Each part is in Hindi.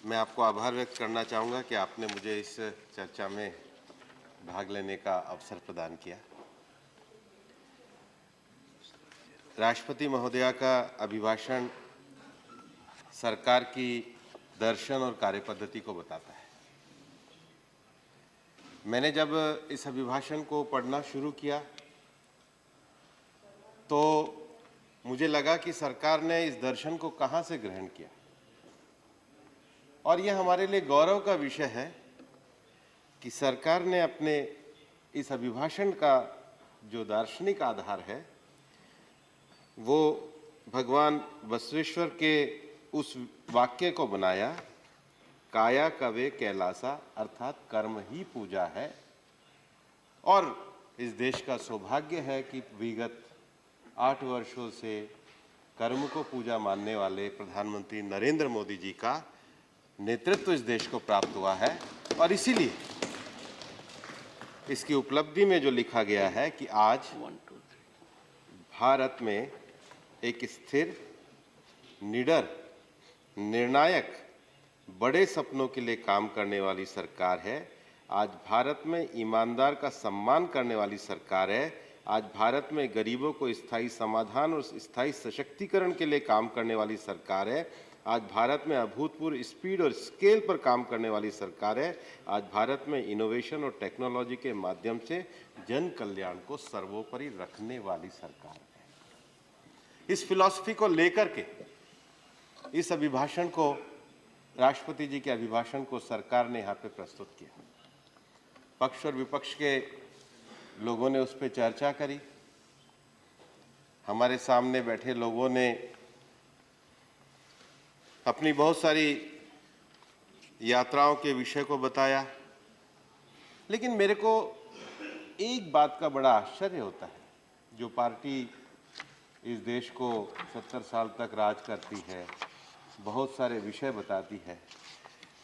मैं आपको आभार व्यक्त करना चाहूँगा कि आपने मुझे इस चर्चा में भाग लेने का अवसर प्रदान किया। राष्ट्रपति महोदया का अभिभाषण सरकार की दर्शन और कार्यपद्धति को बताता है। मैंने जब इस अभिभाषण को पढ़ना शुरू किया तो मुझे लगा कि सरकार ने इस दर्शन को कहाँ से ग्रहण किया, और यह हमारे लिए गौरव का विषय है कि सरकार ने अपने इस अभिभाषण का जो दार्शनिक आधार है वो भगवान बसवेश्वर के उस वाक्य को बनाया, काया कवे कैलासा, अर्थात कर्म ही पूजा है। और इस देश का सौभाग्य है कि विगत 8 वर्षों से कर्म को पूजा मानने वाले प्रधानमंत्री नरेंद्र मोदी जी का नेतृत्व इस देश को प्राप्त हुआ है। और इसीलिए इसकी उपलब्धि में जो लिखा गया है कि आज भारत में एक स्थिर, निडर, निर्णायक, बड़े सपनों के लिए काम करने वाली सरकार है। आज भारत में ईमानदार का सम्मान करने वाली सरकार है। आज भारत में गरीबों को स्थायी समाधान और स्थायी सशक्तिकरण के लिए काम करने वाली सरकार है। आज भारत में अभूतपूर्व स्पीड और स्केल पर काम करने वाली सरकार है। आज भारत में इनोवेशन और टेक्नोलॉजी के माध्यम से जन कल्याण को सर्वोपरि रखने वाली सरकार है। इस फिलॉसफी को लेकर के इस अभिभाषण को, राष्ट्रपति जी के अभिभाषण को सरकार ने यहाँ पे प्रस्तुत किया। पक्ष और विपक्ष के लोगों ने उस पर चर्चा करी। हमारे सामने बैठे लोगों ने अपनी बहुत सारी यात्राओं के विषय को बताया, लेकिन मेरे को एक बात का बड़ा आश्चर्य होता है। जो पार्टी इस देश को 70 साल तक राज करती है, बहुत सारे विषय बताती है,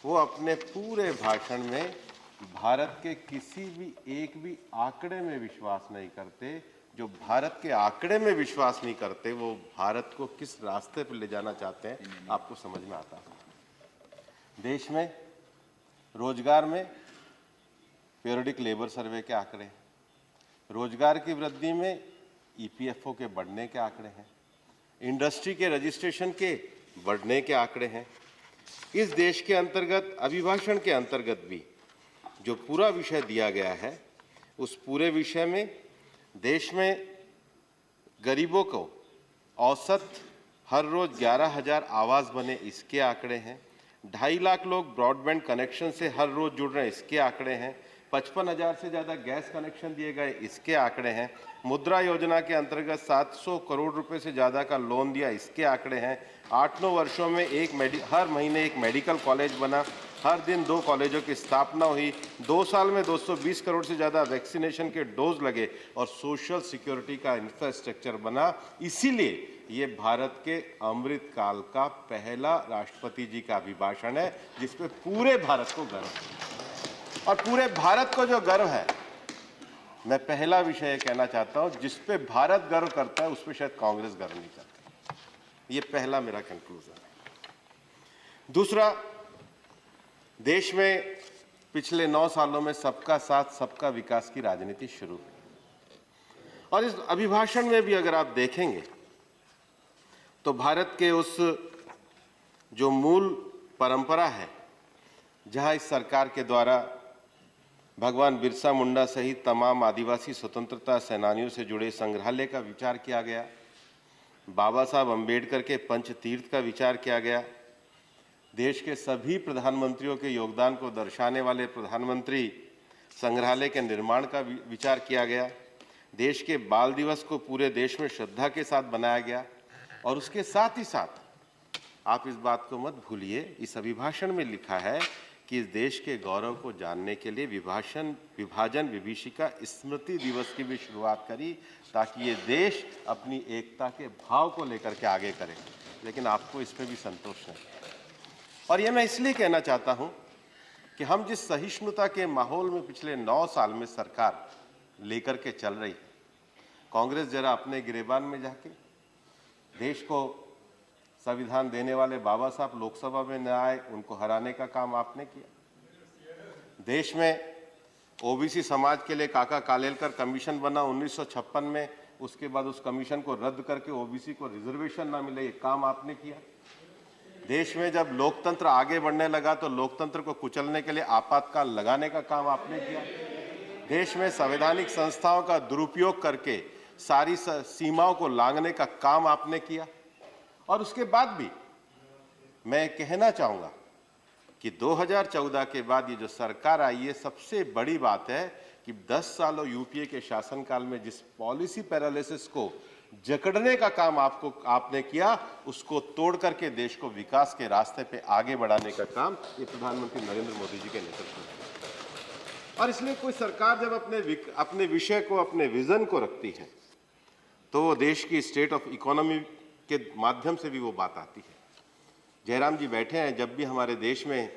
वो अपने पूरे भाषण में भारत के किसी भी एक भी आंकड़े में विश्वास नहीं करते। जो भारत के आंकड़े में विश्वास नहीं करते, वो भारत को किस रास्ते पर ले जाना चाहते हैं आपको समझ में आता है। देश में रोजगार में पीरियडिक लेबर सर्वे के आंकड़े हैं, रोजगार की वृद्धि में ईपीएफओ के बढ़ने के आंकड़े हैं, इंडस्ट्री के रजिस्ट्रेशन के बढ़ने के आंकड़े हैं। इस देश के अंतर्गत, अभिभाषण के अंतर्गत भी जो पूरा विषय दिया गया है, उस पूरे विषय में देश में गरीबों को औसत हर रोज 11,000 आवास बने, इसके आंकड़े हैं। 2.5 लाख लोग ब्रॉडबैंड कनेक्शन से हर रोज जुड़ रहे हैं, इसके आंकड़े हैं। 55,000 से ज़्यादा गैस कनेक्शन दिए गए, इसके आंकड़े हैं। मुद्रा योजना के अंतर्गत 700 करोड़ रुपए से ज़्यादा का लोन दिया, इसके आंकड़े हैं। 8-9 वर्षों में हर महीने एक मेडिकल कॉलेज बना, हर दिन 2 कॉलेजों की स्थापना हुई, 2 साल में 220 करोड़ से ज़्यादा वैक्सीनेशन के डोज लगे और सोशल सिक्योरिटी का इंफ्रास्ट्रक्चर बना। इसीलिए ये भारत के अमृत काल का पहला राष्ट्रपति जी का अभिभाषण है जिस पे पूरे भारत को गर्व है। और पूरे भारत को जो गर्व है, मैं पहला विषय कहना चाहता हूं, जिस पे भारत गर्व करता है उस पे शायद कांग्रेस गर्व नहीं करती। ये पहला मेरा कंक्लूजन है। दूसरा, देश में पिछले 9 सालों में सबका साथ सबका विकास की राजनीति शुरू हुई, और इस अभिभाषण में भी अगर आप देखेंगे तो भारत के उस जो मूल परंपरा है, जहां इस सरकार के द्वारा भगवान बिरसा मुंडा सहित तमाम आदिवासी स्वतंत्रता सेनानियों से जुड़े संग्रहालय का विचार किया गया, बाबा साहब अंबेडकर के पंचतीर्थ का विचार किया गया, देश के सभी प्रधानमंत्रियों के योगदान को दर्शाने वाले प्रधानमंत्री संग्रहालय के निर्माण का विचार किया गया, देश के बाल दिवस को पूरे देश में श्रद्धा के साथ बनाया गया। और उसके साथ ही साथ आप इस बात को मत भूलिए, इस अभिभाषण में लिखा है कि इस देश के गौरव को जानने के लिए विभाजन विभीषिका स्मृति दिवस की भी शुरुआत करी, ताकि ये देश अपनी एकता के भाव को लेकर के आगे करे। लेकिन आपको इस पर भी संतोष नहीं। और ये मैं इसलिए कहना चाहता हूं कि हम जिस सहिष्णुता के माहौल में पिछले 9 साल में सरकार लेकर के चल रही है, कांग्रेस जरा अपने गिरेबान में जाके देश को संविधान देने वाले बाबा साहब लोकसभा में न आए, उनको हराने का काम आपने किया। देश में ओबीसी समाज के लिए काका कालेलकर कमीशन बना 1956 में, उसके बाद उस कमीशन को रद्द करके ओबीसी को रिजर्वेशन ना मिले, ये काम आपने किया। देश में जब लोकतंत्र आगे बढ़ने लगा तो लोकतंत्र को कुचलने के लिए आपातकाल लगाने का काम आपने किया। देश में संवैधानिक संस्थाओं का दुरुपयोग करके सारी सीमाओं को लांघने का काम आपने किया। और उसके बाद भी मैं कहना चाहूंगा कि 2014 के बाद ये जो सरकार आई है, सबसे बड़ी बात है कि 10 सालों यूपीए के शासनकाल में जिस पॉलिसी पैरालिसिस को जकड़ने का काम आपने किया, उसको तोड़ करके देश को विकास के रास्ते पे आगे बढ़ाने का काम ये प्रधानमंत्री नरेंद्र मोदी जी के नेतृत्व में। और इसलिए कोई सरकार जब अपने विषय को, अपने विजन को रखती है, तो वो देश की स्टेट ऑफ इकोनॉमी के माध्यम से भी वो बात आती है। जयराम जी बैठे हैं, जब भी हमारे देश में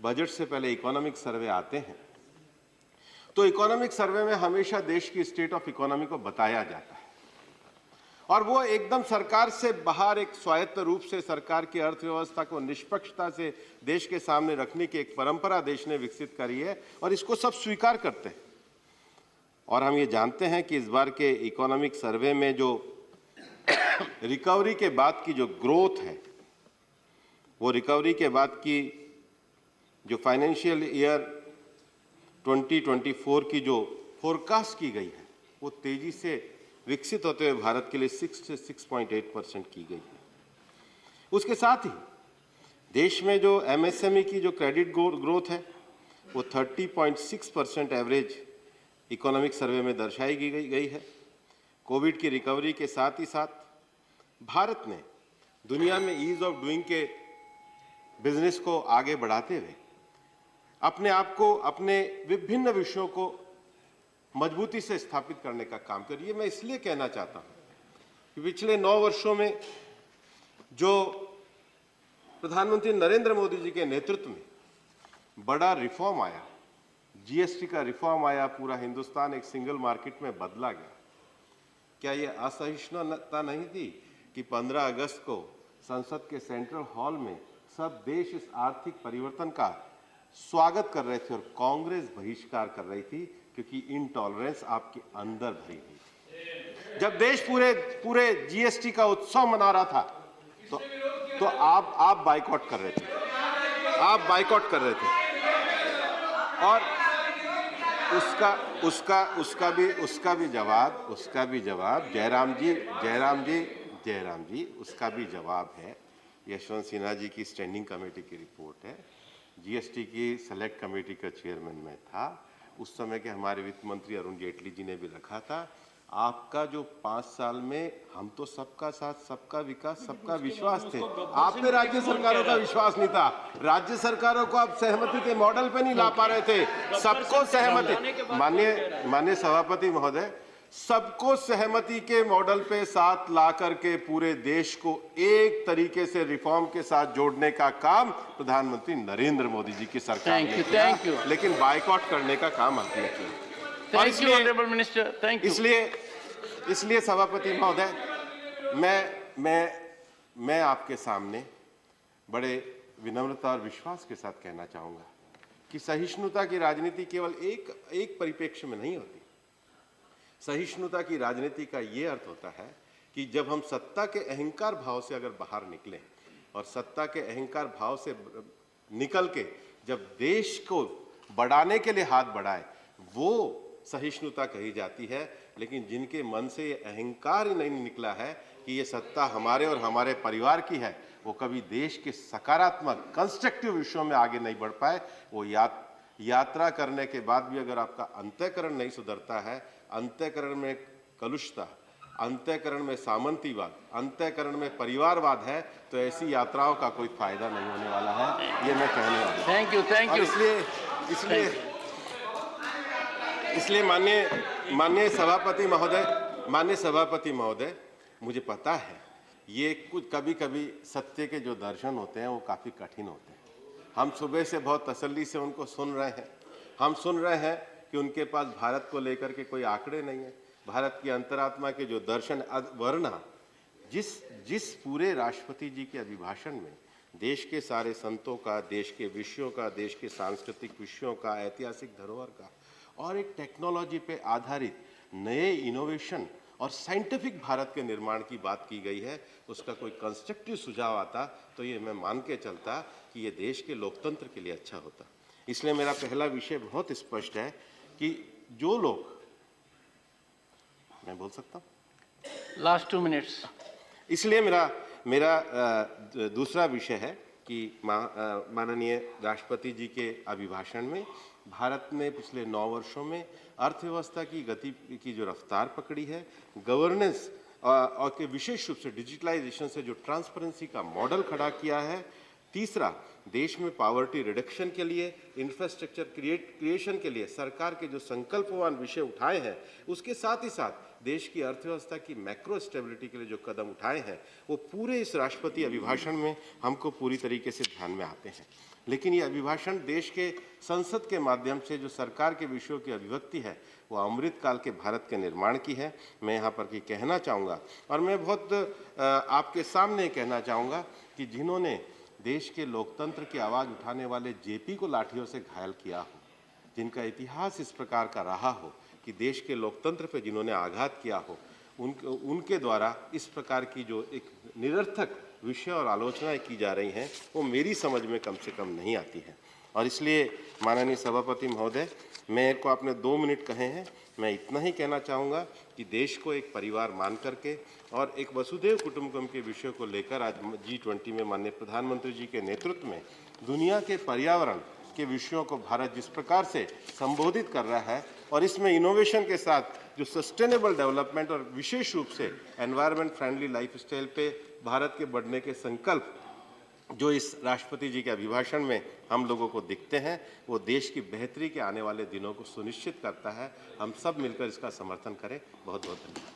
बजट से पहले इकोनॉमिक सर्वे आते हैं तो इकोनॉमिक सर्वे में हमेशा देश की स्टेट ऑफ इकोनॉमी को बताया जाता है, और वो एकदम सरकार से बाहर एक स्वायत्त रूप से सरकार की अर्थव्यवस्था को निष्पक्षता से देश के सामने रखने की एक परंपरा देश ने विकसित करी है, और इसको सब स्वीकार करते हैं। और हम ये जानते हैं कि इस बार के इकोनॉमिक सर्वे में जो रिकवरी के बाद की जो ग्रोथ है, वो रिकवरी के बाद की जो फाइनेंशियल ईयर 2024 की जो फोरकास्ट की गई है, वो तेजी से विकसित होते हुए भारत के लिए 6 से 6.8% की गई है। उसके साथ ही देश में जो एमएसएमई की जो क्रेडिट ग्रोथ है, वो 30.6% एवरेज इकोनॉमिक सर्वे में दर्शाई गई है। कोविड की रिकवरी के साथ ही साथ भारत ने दुनिया में ईज ऑफ डूइंग के बिजनेस को आगे बढ़ाते हुए अपने आप को, अपने विभिन्न विषयों को मजबूती से स्थापित करने का काम करिए। मैं इसलिए कहना चाहता हूं कि पिछले 9 वर्षों में जो प्रधानमंत्री नरेंद्र मोदी जी के नेतृत्व में बड़ा रिफॉर्म आया, जीएसटी का रिफॉर्म आया, पूरा हिंदुस्तान एक सिंगल मार्केट में बदला गया। क्या ये असहिष्णुता नहीं थी कि 15 अगस्त को संसद के सेंट्रल हॉल में सब देश इस आर्थिक परिवर्तन का स्वागत कर रहे थे और कांग्रेस बहिष्कार कर रही थी, क्योंकि इनटॉलरेंस आपके अंदर भरी हुई थी। जब देश पूरे जीएसटी का उत्सव मना रहा था तो आप बाइकआउट कर रहे थे, आप बाइकआउट कर रहे थे। और उसका भी जवाब जयराम जी उसका भी जवाब है। यशवंत सिन्हा जी की स्टैंडिंग कमेटी की रिपोर्ट है, जीएसटी की सेलेक्ट कमेटी का चेयरमैन मैं था, उस समय के हमारे वित्त मंत्री अरुण जेटली जी ने भी रखा था। आपका जो 5 साल में हम तो सबका साथ, सबका विकास, सबका विश्वास थे, आप पे राज्य सरकारों का विश्वास नहीं था। राज्य सरकारों को आप सहमति के मॉडल पे नहीं ला पा रहे थे, सबको सहमति, माननीय सभापति महोदय, सबको सहमति के मॉडल पे साथ ला करके पूरे देश को एक तरीके से रिफॉर्म के साथ जोड़ने का काम प्रधानमंत्री नरेंद्र मोदी जी की सरकार ने किया, लेकिन बाइकआउट करने का काम आपने किया। Thank you, Honorable Minister. Thank you. इसलिए सभापति महोदय, मैं आपके सामने बड़े विनम्रता और विश्वास के साथ कहना चाहूंगा कि सहिष्णुता की राजनीति केवल एक परिप्रेक्ष्य में नहीं होती। सहिष्णुता की राजनीति का ये अर्थ होता है कि जब हम सत्ता के अहंकार भाव से अगर बाहर निकलें और सत्ता के अहंकार भाव से निकल के जब देश को बढ़ाने के लिए हाथ बढ़ाए, वो सहिष्णुता कही जाती है। लेकिन जिनके मन से ये अहंकार ही नहीं निकला है कि ये सत्ता हमारे और हमारे परिवार की है, वो कभी देश के सकारात्मक कंस्ट्रक्टिव विषयों में आगे नहीं बढ़ पाए। वो यात्रा करने के बाद भी अगर आपका अंतःकरण नहीं सुधरता है, अंतःकरण में कलुषता, अंतःकरण में सामंतीवाद, अंतःकरण में परिवारवाद है, तो ऐसी यात्राओं का कोई फायदा नहीं होने वाला है, ये मैं कहने वाला हूं। Thank you. इसलिए माननीय सभापति महोदय, मुझे पता है ये कुछ कभी सत्य के जो दर्शन होते हैं वो काफी कठिन होते हैं। हम सुबह से बहुत तसल्ली से उनको सुन रहे हैं। हम सुन रहे हैं कि उनके पास भारत को लेकर के कोई आंकड़े नहीं है। भारत की अंतरात्मा के जो दर्शन, वरना जिस पूरे राष्ट्रपति जी के अभिभाषण में देश के सारे संतों का, देश के विषयों का, देश के सांस्कृतिक विषयों का, ऐतिहासिक धरोहर का और एक टेक्नोलॉजी पे आधारित नए इनोवेशन और साइंटिफिक भारत के निर्माण की बात की गई है, उसका कोई कंस्ट्रक्टिव सुझाव आता तो ये मैं मान के चलता कि ये देश के लोकतंत्र के लिए अच्छा होता। इसलिए मेरा पहला विषय बहुत स्पष्ट है कि जो लोग, मैं बोल सकता हूँ? Last 2 minutes. इसलिए मेरा दूसरा विषय है कि माननीय राष्ट्रपति जी के अभिभाषण में भारत ने पिछले 9 वर्षों में अर्थव्यवस्था की गति की जो रफ्तार पकड़ी है, गवर्नेंस और के विशेष रूप से डिजिटलाइजेशन से जो ट्रांसपेरेंसी का मॉडल खड़ा किया है, तीसरा देश में पॉवर्टी रिडक्शन के लिए, इंफ्रास्ट्रक्चर क्रिएशन के लिए सरकार के जो संकल्पवान विषय उठाए हैं, उसके साथ ही साथ देश की अर्थव्यवस्था की मैक्रो स्टेबिलिटी के लिए जो कदम उठाए हैं, वो पूरे इस राष्ट्रपति अभिभाषण में हमको पूरी तरीके से ध्यान में आते हैं। लेकिन ये अभिभाषण देश के संसद के माध्यम से जो सरकार के विषयों की अभिव्यक्ति है, वो अमृतकाल के भारत के निर्माण की है। मैं यहाँ पर कहना चाहूँगा और मैं बहुत आपके सामने कहना चाहूँगा कि जिन्होंने देश के लोकतंत्र की आवाज़ उठाने वाले जेपी को लाठियों से घायल किया हो, जिनका इतिहास इस प्रकार का रहा हो कि देश के लोकतंत्र पे जिन्होंने आघात किया हो, उनके द्वारा इस प्रकार की जो एक निरर्थक विषय और आलोचनाएं की जा रही हैं, वो मेरी समझ में कम से कम नहीं आती है। और इसलिए माननीय सभापति महोदय, मेरे को आपने 2 मिनट कहे हैं, मैं इतना ही कहना चाहूँगा कि देश को एक परिवार मान करके और एक वसुधैव कुटुंबकम के विषय को लेकर आज G20 में माननीय प्रधानमंत्री जी के नेतृत्व में दुनिया के पर्यावरण के विषयों को भारत जिस प्रकार से संबोधित कर रहा है और इसमें इनोवेशन के साथ जो सस्टेनेबल डेवलपमेंट और विशेष रूप से एनवायरनमेंट फ्रेंडली लाइफस्टाइल पे भारत के बढ़ने के संकल्प जो इस राष्ट्रपति जी के अभिभाषण में हम लोगों को दिखते हैं, वो देश की बेहतरी के आने वाले दिनों को सुनिश्चित करता है। हम सब मिलकर इसका समर्थन करें। बहुत बहुत धन्यवाद।